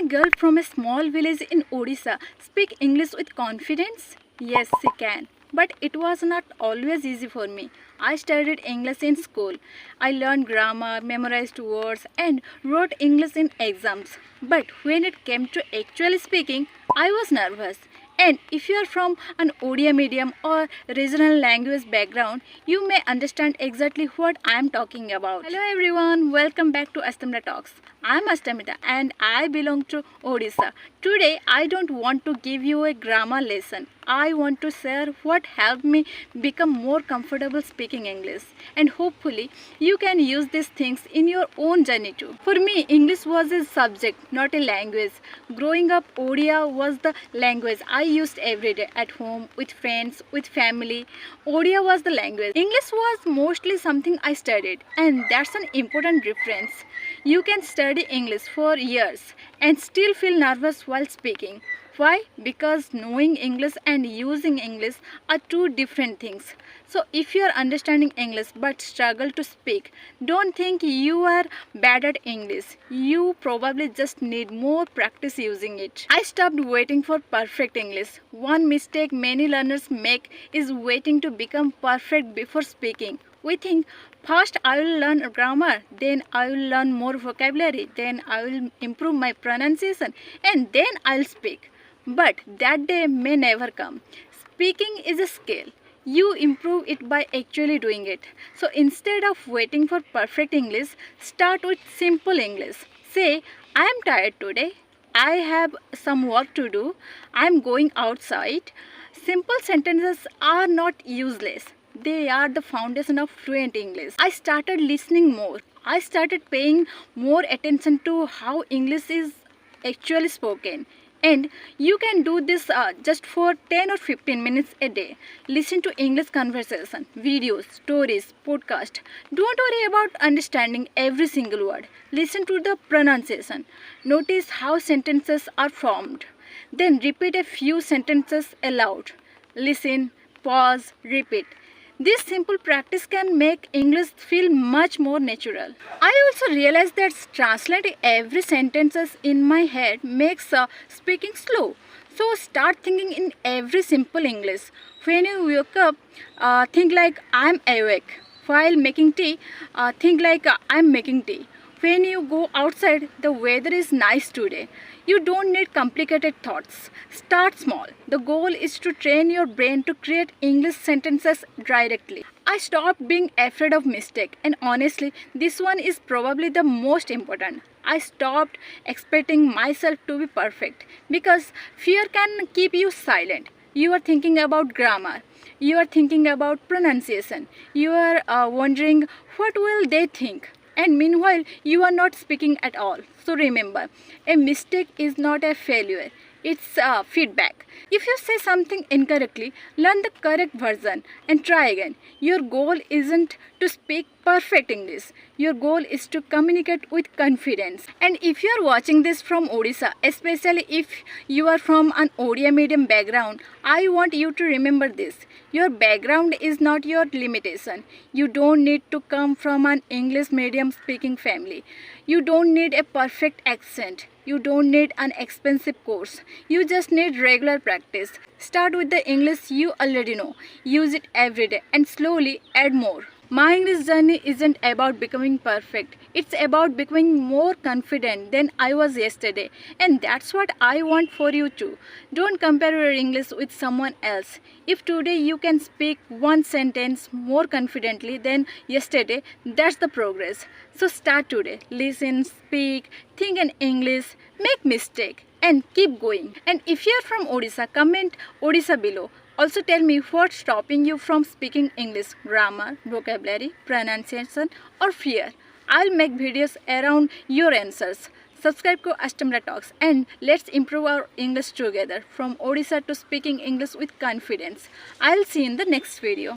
girl from a small village in Odisha speak English with confidence? Yes, she can. But it was not always easy for me. I studied English in school. I learned grammar, memorized words, and wrote English in exams. But when it came to actually speaking, I was nervous. And if you are from an Odia-medium or regional language background, you may understand exactly what I am talking about. Hello everyone, welcome back to Astamita Talks. I am Astamita and I belong to Odisha. Today I don't want to give you a grammar lesson. I want to share what helped me become more comfortable speaking English, and hopefully you can use these things in your own journey too. For me, English was a subject, not a language. Growing up, Odia was the language I used every day at home, with friends, with family. Odia was the language. English was mostly something I studied, and that's an important difference. You can study English for years and still feel nervous while speaking. Why? Because knowing English and using English are two different things. So if you are understanding English but struggle to speak, don't think you are bad at English. You probably just need more practice using it. I stopped waiting for perfect English. One mistake many learners make is waiting to become perfect before speaking. We think, first I will learn grammar, then I will learn more vocabulary, then I will improve my pronunciation, and then I will speak. But that day may never come. Speaking is a skill. You improve it by actually doing it. So instead of waiting for perfect English, start with simple English. Say, I am tired today. I have some work to do. I am going outside. Simple sentences are not useless. They are the foundation of fluent English. I started listening more. I started paying more attention to how English is actually spoken. And you can do this just for 10 or 15 minutes a day. Listen to English conversation, videos, stories, podcast. Don't worry about understanding every single word. Listen to the pronunciation. Notice how sentences are formed. Then repeat a few sentences aloud. Listen, pause, repeat. This simple practice can make English feel much more natural. I also realized that translating every sentences in my head makes speaking slow. So start thinking in every simple English. When you wake up, think like I'm awake. While making tea, think like I'm making tea. When you go outside, the weather is nice today. You don't need complicated thoughts. Start small. The goal is to train your brain to create English sentences directly. I stopped being afraid of mistake, and honestly, this one is probably the most important. I stopped expecting myself to be perfect because fear can keep you silent. You are thinking about grammar. You are thinking about pronunciation. You are wondering what will they think. And meanwhile, you are not speaking at all. So remember, a mistake is not a failure. It's feedback. If you say something incorrectly, learn the correct version and try again. Your goal isn't to speak perfect English. Your goal is to communicate with confidence. And if you are watching this from Odisha, especially if you are from an Odia-medium background, I want you to remember this. Your background is not your limitation. You don't need to come from an English medium speaking family. You don't need a perfect accent. You don't need an expensive course. You just need regular practice. Start with the English you already know. Use it every day and slowly add more. My English journey isn't about becoming perfect. It's about becoming more confident than I was yesterday. And that's what I want for you too. Don't compare your English with someone else. If today you can speak one sentence more confidently than yesterday, that's the progress. So start today. Listen, speak, think in English, make mistake, and keep going. And if you are from Odisha, comment Odisha below. Also tell me what's stopping you from speaking English, grammar, vocabulary, pronunciation or fear. I'll make videos around your answers. Subscribe to Astamita Talks and let's improve our English together from Odisha to speaking English with confidence. I'll see you in the next video.